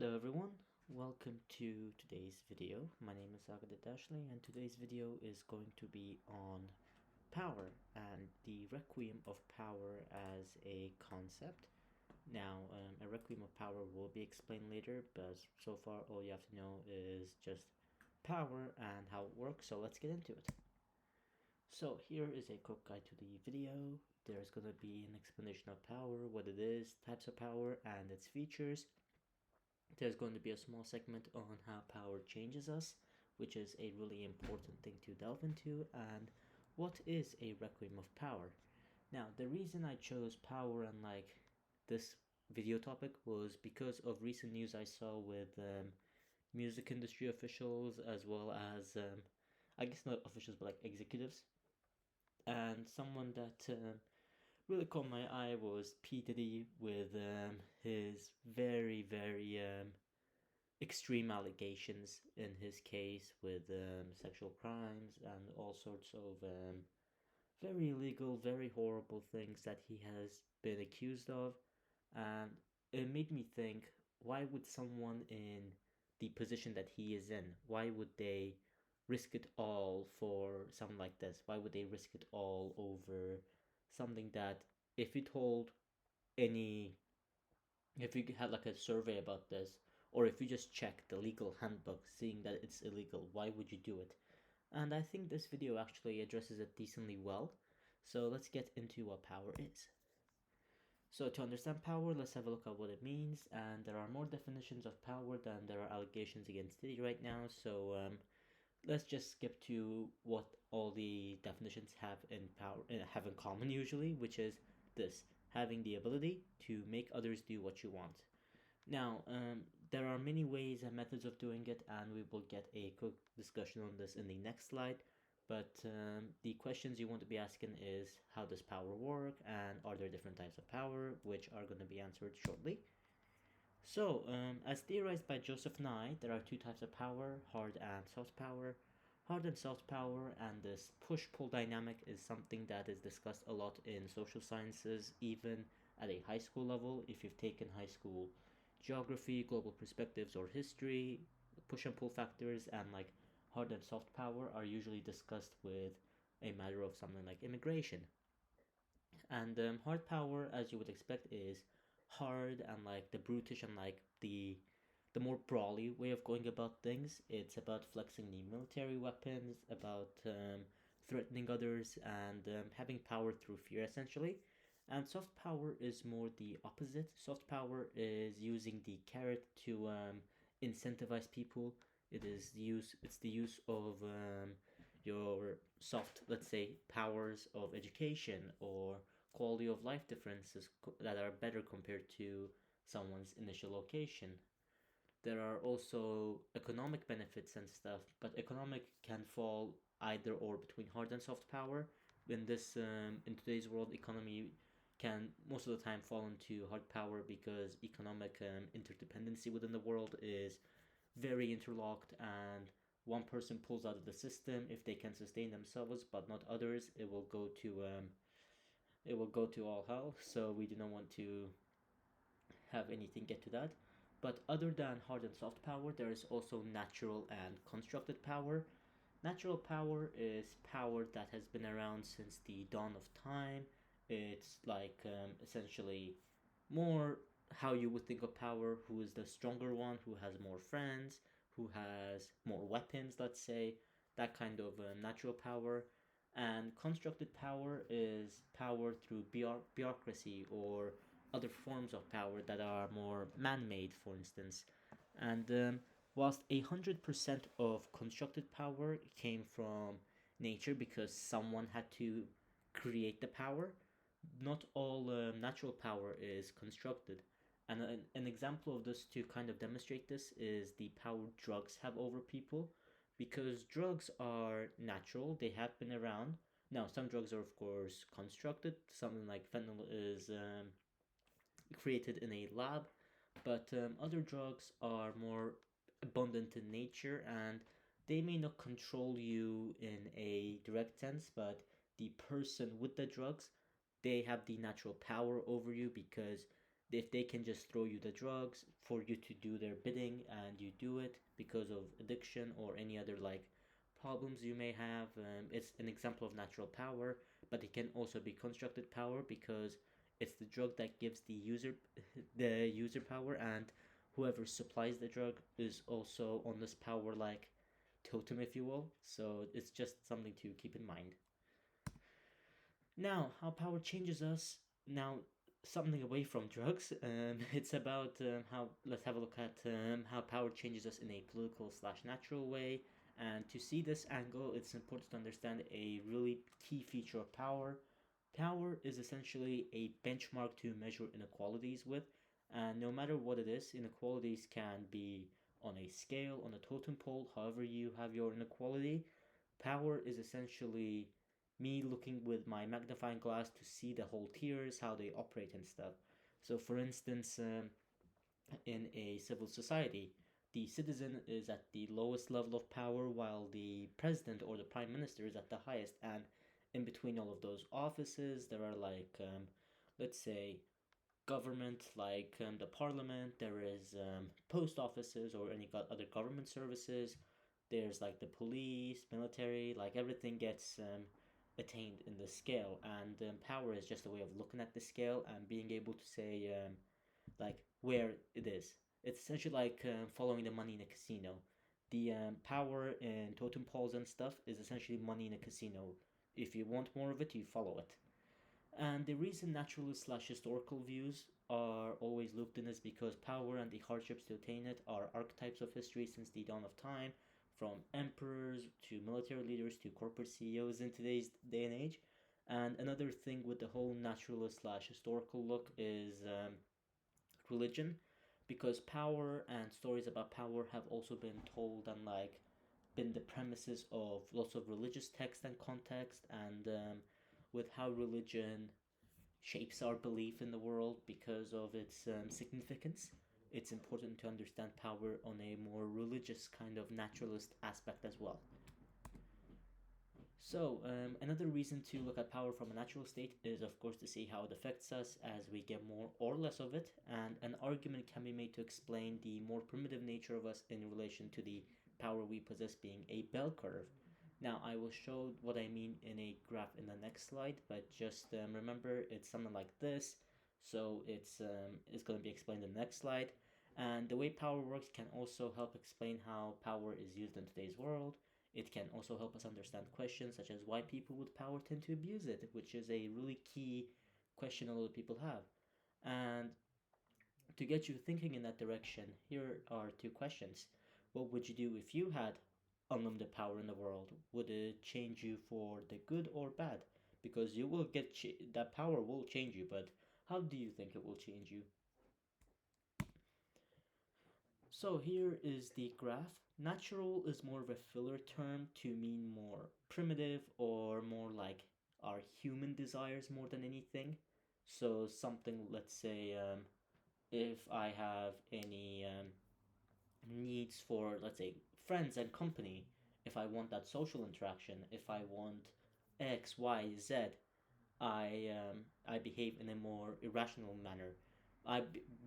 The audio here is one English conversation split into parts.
Hello everyone, welcome to today's video. My name is Agade Dashley and today's video is going to be on power and the Requiem of Power as a concept. Now, a Requiem of Power will be explained later, but so far all you have to know is just power and how it works, so let's get into it. So here is a quick guide to the video. There's going to be an explanation of power, what it is, types of power, and its features. There's going to be a small segment on how power changes us, which is a really important thing to delve into, and what is a Requiem of Power. Now, the reason I chose power and this video topic was because of recent news I saw with music industry officials as well as I guess not officials but like executives, and someone that really caught my eye was P. Diddy with his very extreme allegations in his case with sexual crimes and all sorts of very illegal, very horrible things that he has been accused of. And it made me think, why would someone in the position that he is in, why would they risk it all for something like this? Why would they risk it all over something that if you told any, if you had like a survey about this, or if you just check the legal handbook seeing that it's illegal, why would you do it? And I think this video actually addresses it decently well. So let's get into what power is. So to understand power, let's have a look at what it means. And there are more definitions of power than there are allegations against Diddy right now. So let's just skip to what all the definitions have in power have in common usually, which is this: having the ability to make others do what you want. Now, there are many ways and methods of doing it, and we will get a quick discussion on this in the next slide. But the questions you want to be asking is, how does power work, and are there different types of power, which are going to be answered shortly. So, as theorized by Joseph Nye, there are two types of power, hard and soft power. Hard and soft power and this push-pull dynamic is something that is discussed a lot in social sciences, even at a high school level. If you've taken high school geography, global perspectives, or history, push and pull factors and hard and soft power are usually discussed with a matter of something like immigration. And hard power, as you would expect, is hard and the brutish and the more brawly way of going about things. It's about flexing the military weapons, about threatening others, and having power through fear, essentially. And soft power is more the opposite. Soft power is using the carrot to incentivize people. It's the use of your soft, let's say, powers of education or quality of life differences that are better compared to someone's initial location. There are also economic benefits and stuff, but economic can fall either or between hard and soft power. In today's world, economy can most of the time fall into hard power because economic interdependency within the world is very interlocked, and one person pulls out of the system if they can sustain themselves but not others, it will go to all hell. So we do not want to have anything get to that. But other than hard and soft power, there is also natural and constructed power. Natural power is power that has been around since the dawn of time. It's essentially more how you would think of power: who is the stronger one, who has more friends, who has more weapons, let's say, that kind of natural power. And constructed power is power through bureaucracy or other forms of power that are more man-made, for instance. And whilst 100% of constructed power came from nature because someone had to create the power, not all natural power is constructed. And an example of this to kind of demonstrate this is the power drugs have over people, because drugs are natural, they have been around. Now, some drugs are, of course, constructed. Something like fentanyl is created in a lab, but other drugs are more abundant in nature, and they may not control you in a direct sense, but the person with the drugs, they have the natural power over you because if they can just throw you the drugs for you to do their bidding and you do it because of addiction or any other like problems you may have. It's an example of natural power, but it can also be constructed power because it's the drug that gives the user the user power, and whoever supplies the drug is also on this power like totem, if you will. So it's just something to keep in mind. Now, how power changes us. Now, something away from drugs. It's about how. Let's have a look at how power changes us in a political slash natural way. And to see this angle, it's important to understand a really key feature of power. Power is essentially a benchmark to measure inequalities with, and no matter what it is, inequalities can be on a scale, on a totem pole, however you have your inequality. Power is essentially me looking with my magnifying glass to see the whole tiers, how they operate and stuff. So, for instance, in a civil society, the citizen is at the lowest level of power while the president or the prime minister is at the highest. And in between all of those offices, there are like, let's say, government like the parliament, there is post offices or any other government services, there's like the police, military, like everything gets attained in the scale, and power is just a way of looking at the scale and being able to say like where it is. It's essentially like following the money in a casino. The power in totem poles and stuff is essentially money in a casino. If you want more of it, you follow it. And the reason naturalist slash historical views are always looped in is because power and the hardships to attain it are archetypes of history since the dawn of time, from emperors to military leaders to corporate CEOs in today's day and age. And another thing with the whole naturalist slash historical look is religion, because power and stories about power have also been told and like been the premises of lots of religious text and context, and with how religion shapes our belief in the world because of its significance. It's important to understand power on a more religious kind of naturalist aspect as well. So, another reason to look at power from a natural state is, of course, to see how it affects us as we get more or less of it, and an argument can be made to explain the more primitive nature of us in relation to the power we possess being a bell curve. Now, I will show what I mean in a graph in the next slide, but just remember it's something like this. So it's going to be explained in the next slide. And the way power works can also help explain how power is used in today's world. It can also help us understand questions such as why people with power tend to abuse it, which is a really key question a lot of people have. And to get you thinking in that direction, here are two questions. What would you do if you had unlimited power in the world? Would it change you for the good or bad? Because you will get that power will change you, but how do you think it will change you? So here is the graph. Natural is more of a filler term to mean more primitive or more like our human desires more than anything. So something, let's say, if I have any needs for, let's say, friends and company, if I want that social interaction, if I want X, Y, Z, I behave in a more irrational manner.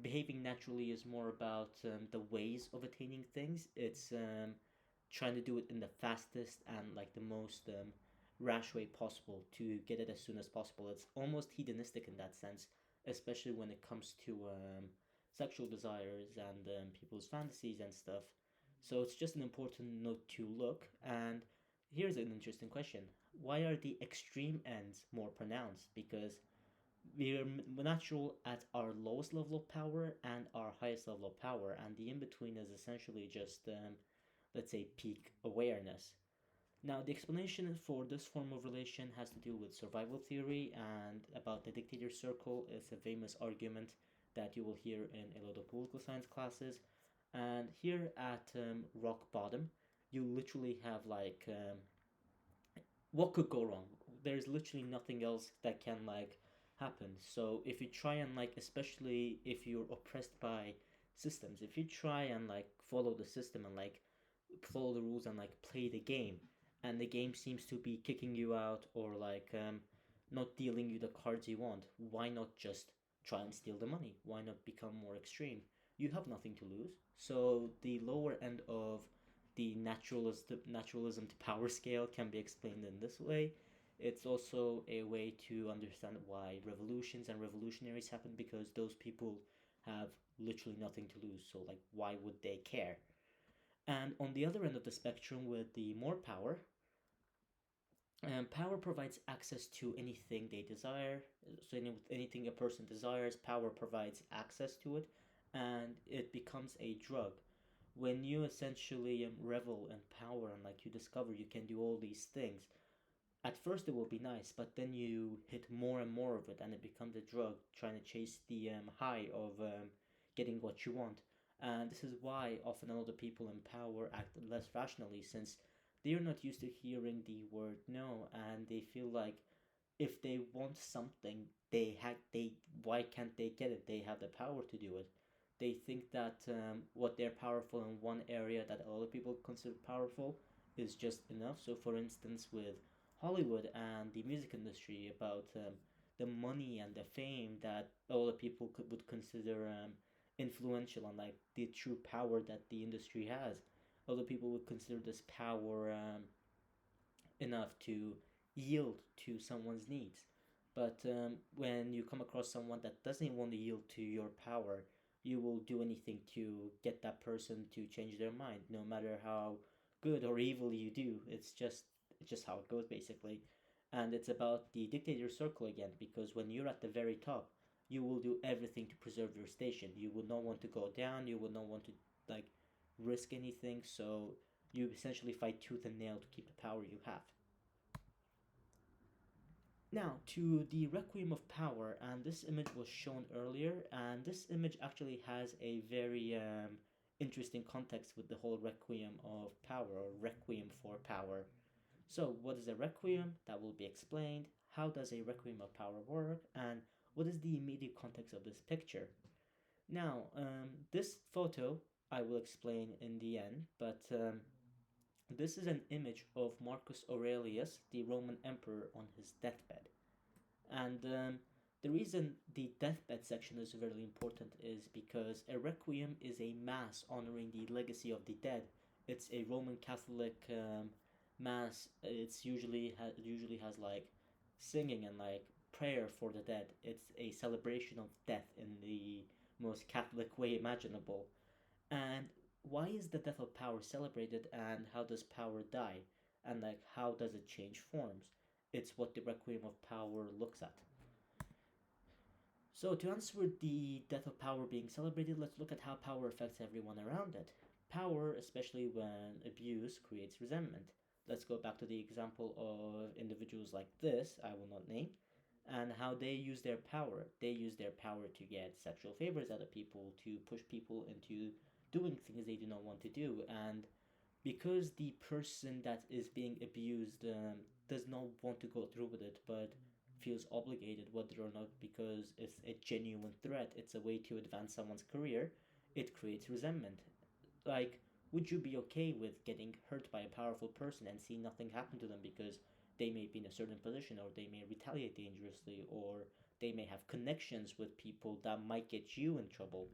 Behaving naturally is more about the ways of attaining things. It's trying to do it in the fastest and like the most rash way possible to get it as soon as possible. It's almost hedonistic in that sense, especially when it comes to sexual desires and people's fantasies and stuff. So it's just an important note to look. And here's an interesting question: why are the extreme ends more pronounced? Because we're natural at our lowest level of power and our highest level of power, and the in between is essentially just, let's say, peak awareness. Now, the explanation for this form of relation has to do with survival theory and about the dictator circle. It's a famous argument that you will hear in a lot of political science classes. And here at rock bottom, you literally have like what could go wrong? There's literally nothing else that can like happen. So if you try and like, especially if you're oppressed by systems, if you try and like follow the system and like follow the rules and like play the game, and the game seems to be kicking you out or like not dealing you the cards you want, why not just try and steal the money. Why not become more extreme? You have nothing to lose. So the lower end of the naturalism to power scale can be explained in this way. It's also a way to understand why revolutions and revolutionaries happen, because those people have literally nothing to lose. So like, why would they care? And on the other end of the spectrum, with the more power, power provides access to anything they desire. So anything a person desires, power provides access to it, and it becomes a drug. When you essentially revel in power and like you discover you can do all these things, at first it will be nice, but then you hit more and more of it, and it becomes a drug, trying to chase the high of getting what you want. And this is why often a lot of people in power act less rationally, since they are not used to hearing the word no, and they feel like if they want something, they why can't they get it? They have the power to do it. They think that what they're powerful in one area that a lot of people consider powerful is just enough. So, for instance, with Hollywood and the music industry, about the money and the fame that a lot of people would consider influential, and like the true power that the industry has. A lot of people would consider this power enough to yield to someone's needs. But when you come across someone that doesn't want to yield to your power, you will do anything to get that person to change their mind, no matter how good or evil you do. It's just how it goes, basically. And it's about the dictator circle again, because when you're at the very top, you will do everything to preserve your station. You will not want to go down. You will not want to like risk anything. So you essentially fight tooth and nail to keep the power you have. Now, to the Requiem of Power, and this image was shown earlier, and this image actually has a very interesting context with the whole Requiem of Power, or Requiem for Power. So, what is a Requiem? That will be explained. How does a Requiem of Power work? And what is the immediate context of this picture? Now, this photo I will explain in the end, but this is an image of Marcus Aurelius, the Roman emperor, on his deathbed. And the reason the deathbed section is very important is because a requiem is a mass honoring the legacy of the dead. It's a Roman Catholic mass. It's usually has like singing and like prayer for the dead. It's a celebration of death in the most Catholic way imaginable. And why is the death of power celebrated, and how does power die? And like, how does it change forms? It's what the Requiem of Power looks at. So, to answer the death of power being celebrated, let's look at how power affects everyone around it. Power, especially when abused, creates resentment. Let's go back to the example of individuals like this, I will not name, and how they use their power. They use their power to get sexual favors out of people, to push people into doing things they do not want to do. And because the person that is being abused does not want to go through with it, but feels obligated, whether or not because it's a genuine threat, it's a way to advance someone's career, it creates resentment. Like, would you be okay with getting hurt by a powerful person and see nothing happen to them because they may be in a certain position, or they may retaliate dangerously, or they may have connections with people that might get you in trouble?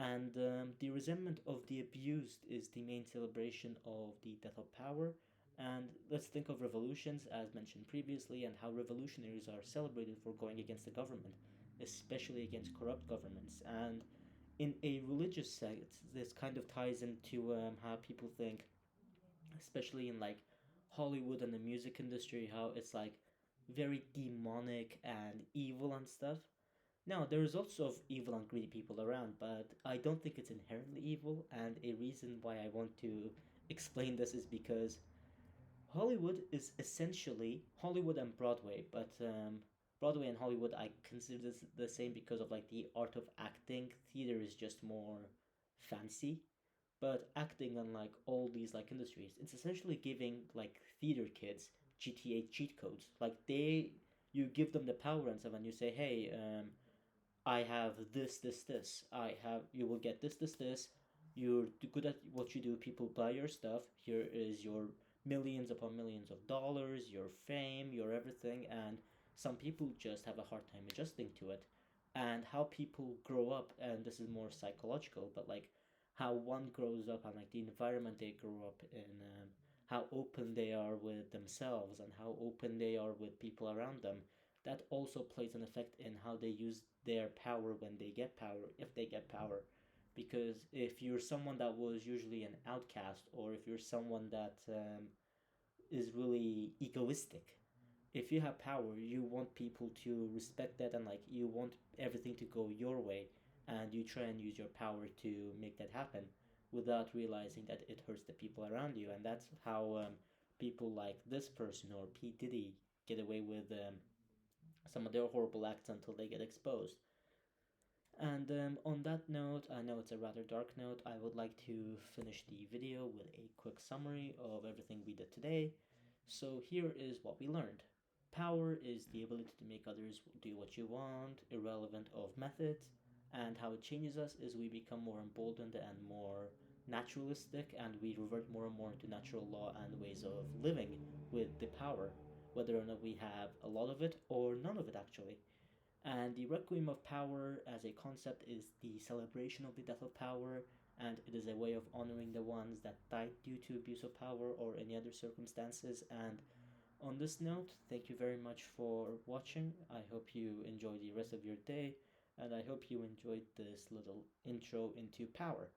And the resentment of the abused is the main celebration of the death of power. And let's think of revolutions, as mentioned previously, and how revolutionaries are celebrated for going against the government, especially against corrupt governments. And in a religious sense, this kind of ties into how people think, especially in like Hollywood and the music industry, how it's like very demonic and evil and stuff. Now, there is also evil and greedy people around, but I don't think it's inherently evil. And a reason why I want to explain this is because Hollywood is essentially Hollywood and Broadway, but Broadway and Hollywood I consider this the same because of like the art of acting. Theater is just more fancy, but acting, unlike all these like industries, it's essentially giving like theater kids GTA cheat codes. Like you give them the power and stuff, and you say, hey, I have this. You will get this. You're good at what you do. People buy your stuff. Here is your millions upon millions of dollars, your fame, your everything. And some people just have a hard time adjusting to it. and how people grow up. And this is more psychological, but like how one grows up and like the environment they grow up in, how open they are with themselves and how open they are with people around them. That also plays an effect in how they use their power when they get power, if they get power. Because if you're someone that was usually an outcast, or if you're someone that is really egoistic, if you have power, you want people to respect that, and like you want everything to go your way, and you try and use your power to make that happen without realizing that it hurts the people around you. And that's how people like this person or P. Diddy get away with some of their horrible acts until they get exposed. And on that note, I know it's a rather dark note, I would like to finish the video with a quick summary of everything we did today. So here is what we learned. Power is the ability to make others do what you want, irrelevant of methods, and how it changes us is we become more emboldened and more naturalistic, and we revert more and more to natural law and ways of living with the power, whether or not we have a lot of it or none of it actually. And the Requiem of Power as a concept is the celebration of the death of power, and it is a way of honoring the ones that died due to abuse of power or any other circumstances. And on this note, thank you very much for watching. I hope you enjoy the rest of your day, and I hope you enjoyed this little intro into power.